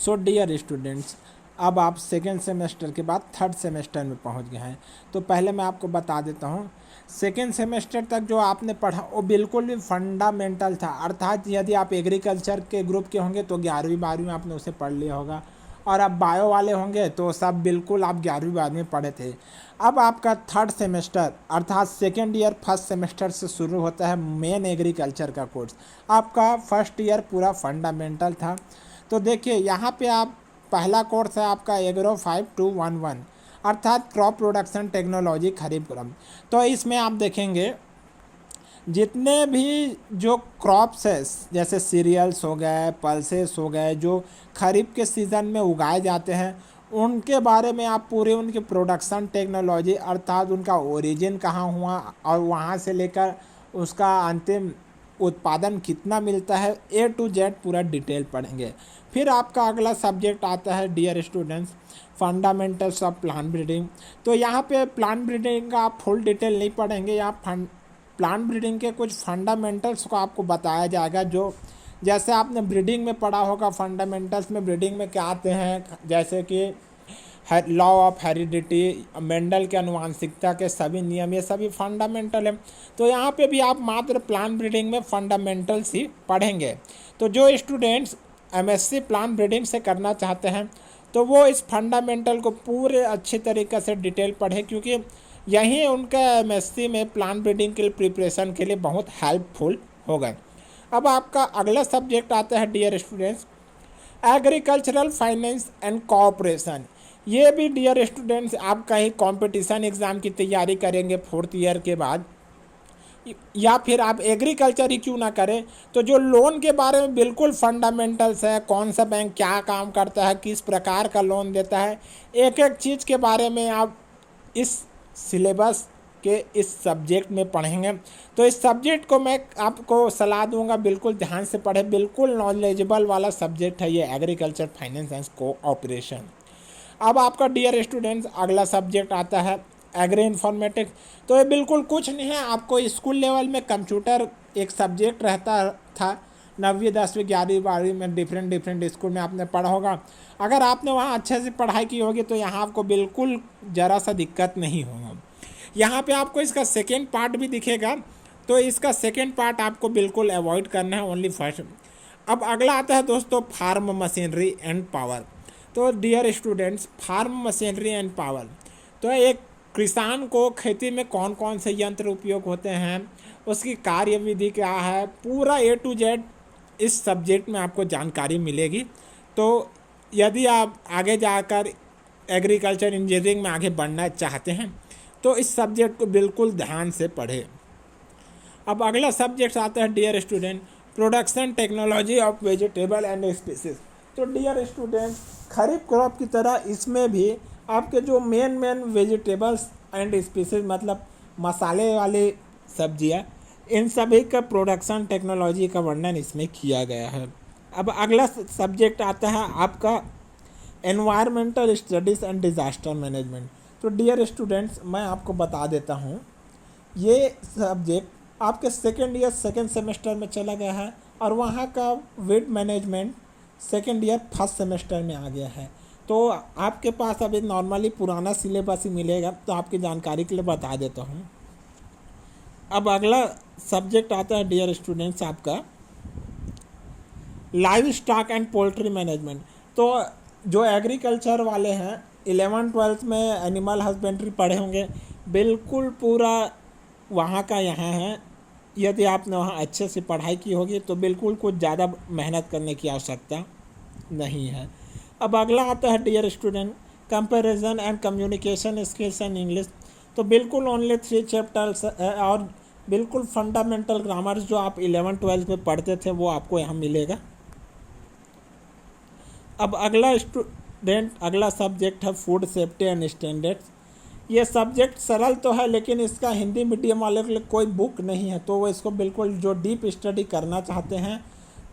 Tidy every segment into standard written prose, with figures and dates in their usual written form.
So dear students, अब आप second semester के बाद थर्ड सेमेस्टर में पहुंच गए हैं। तो पहले मैं आपको बता देता हूं, सेकेंड सेमेस्टर तक जो आपने पढ़ा वो बिल्कुल भी फंडामेंटल था। अर्थात यदि आप एग्रीकल्चर के ग्रुप के होंगे तो 11वीं 12वीं में आपने उसे पढ़ लिया होगा, और अब बायो वाले होंगे तो सब बिल्कुल आप 11वीं 12वीं में पढ़े थे। अब आपका थर्ड सेमेस्टर अर्थात सेकेंड ईयर फर्स्ट सेमेस्टर से शुरू होता है मेन एग्रीकल्चर का कोर्स। आपका फर्स्ट ईयर पूरा फंडामेंटल था। तो देखिए यहाँ पे आप पहला कोर्स है आपका एग्रो 5211 अर्थात क्रॉप प्रोडक्शन टेक्नोलॉजी खरीफ क्रम। तो इसमें आप देखेंगे जितने भी जो क्रॉप्स है जैसे सीरियल्स हो गए, पल्सेस हो गए, जो खरीफ के सीज़न में उगाए जाते हैं उनके बारे में आप पूरे उनकी प्रोडक्शन टेक्नोलॉजी अर्थात उनका ओरिजिन कहाँ हुआ और वहाँ से लेकर उसका अंतिम उत्पादन कितना मिलता है A to Z पूरा डिटेल पढ़ेंगे। फिर आपका अगला सब्जेक्ट आता है dear students fundamentals of plant breeding. तो यहाँ पे प्लांट ब्रीडिंग का आप फुल डिटेल नहीं पढ़ेंगे, यहाँ प्लांट ब्रीडिंग के कुछ फंडामेंटल्स को आपको बताया जाएगा। जो जैसे आपने ब्रीडिंग में पढ़ा होगा, फंडामेंटल्स में ब्रीडिंग में क्या आते हैं, जैसे कि लॉ ऑफ हेरिडिटी, मेंडल के आनुवांशिकता के सभी नियम, ये सभी फंडामेंटल है। तो यहाँ पे भी आप मात्र प्लांट ब्रीडिंग में फंडामेंटल्स ही पढ़ेंगे। तो जो स्टूडेंट्स एमएससी प्लांट ब्रीडिंग से करना चाहते हैं तो वो इस फंडामेंटल को पूरे अच्छे तरीके से डिटेल पढ़ें, क्योंकि यही उनका एमएससी में प्लांट ब्रीडिंग के प्रिपरेशन के लिए बहुत हेल्पफुल होगा। अब आपका अगला सब्जेक्ट आता है dear students agricultural finance and cooperation. ये भी डियर स्टूडेंट्स आप कहीं कंपटीशन एग्ज़ाम की तैयारी करेंगे फोर्थ ईयर के बाद, या फिर आप एग्रीकल्चर ही क्यों ना करें, तो जो लोन के बारे में बिल्कुल फंडामेंटल्स है, कौन सा बैंक क्या काम करता है, किस प्रकार का लोन देता है, एक एक चीज़ के बारे में आप इस सिलेबस के इस सब्जेक्ट में पढ़ेंगे। तो इस सब्जेक्ट को मैं आपको सलाह दूंगा बिल्कुल ध्यान से पढ़ें, बिल्कुल नॉलेजेबल वाला सब्जेक्ट है ये एग्रीकल्चर फाइनेंस एंड कोऑपरेशन। अब आपका डियर स्टूडेंट्स अगला सब्जेक्ट आता है एग्री इन्फॉर्मेटिक्स। तो ये बिल्कुल कुछ नहीं है, आपको स्कूल लेवल में कंप्यूटर एक सब्जेक्ट रहता था 9वीं 10वीं 11वीं 12वीं में, डिफरेंट स्कूल में आपने पढ़ा होगा। अगर आपने वहाँ अच्छे से पढ़ाई की होगी तो यहाँ आपको बिल्कुल ज़रा सा दिक्कत नहीं होगा। यहाँ पे आपको इसका सेकेंड पार्ट भी दिखेगा, तो इसका सेकेंड पार्ट आपको बिल्कुल अवॉइड करना है, ओनली फर्स्ट। अब अगला आता है दोस्तों फार्म मशीनरी एंड पावर। तो dear students farm machinery and power, तो एक किसान को खेती में कौन कौन से यंत्र उपयोग होते हैं, उसकी कार्यविधि क्या है, पूरा A to Z इस सब्जेक्ट में आपको जानकारी मिलेगी। तो यदि आप आगे जाकर एग्रीकल्चर इंजीनियरिंग में आगे बढ़ना चाहते हैं तो इस सब्जेक्ट को बिल्कुल ध्यान से पढ़ें। अब अगला सब्जेक्ट आता है dear student production technology of vegetable and spices. तो डियर स्टूडेंट खरीफ क्रॉप की तरह इसमें भी आपके जो मेन वेजिटेबल्स एंड स्पीसीज मतलब मसाले वाली सब्जियां, इन सभी का प्रोडक्शन टेक्नोलॉजी का वर्णन इसमें किया गया है। अब अगला सब्जेक्ट आता है आपका environmental studies and disaster management. तो डियर स्टूडेंट्स मैं आपको बता देता हूँ, ये सब्जेक्ट आपके सेकेंड ईयर सेकेंड सेमेस्टर में चला गया है और वहाँ का weight management second year first semester में आ गया है। तो आपके पास अभी नॉर्मली पुराना सिलेबस ही मिलेगा, तो आपकी जानकारी के लिए बता देता हूँ। अब अगला सब्जेक्ट आता है डियर स्टूडेंट्स आपका live stock and poultry management. तो जो एग्रीकल्चर वाले हैं 11th-12th में एनिमल हस्बेंड्री पढ़े होंगे, बिल्कुल पूरा वहाँ का यहाँ है। यदि आपने वहाँ अच्छे से पढ़ाई की होगी तो बिल्कुल कुछ ज़्यादा मेहनत करने की आवश्यकता नहीं है। अब अगला आता है dear student comparison and communication skills and English. तो बिल्कुल ओनली 3 चैप्टर्स और बिल्कुल फंडामेंटल ग्रामर्स जो आप 11th-12th में पढ़ते थे वो आपको यहाँ मिलेगा। अब अगला सब्जेक्ट है फूड सेफ्टी एंड स्टैंडर्ड्स। ये सब्जेक्ट सरल तो है लेकिन इसका हिंदी मीडियम वाले के लिए कोई बुक नहीं है, तो वो इसको बिल्कुल जो डीप स्टडी करना चाहते हैं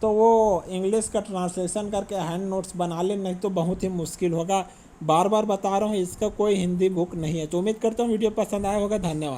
तो वो इंग्लिश का ट्रांसलेशन करके हैंड नोट्स बना लें, नहीं तो बहुत ही मुश्किल होगा। बार बार बता रहा हूँ इसका कोई हिंदी बुक नहीं है। तो उम्मीद करता हूँ वीडियो पसंद आया होगा। धन्यवाद।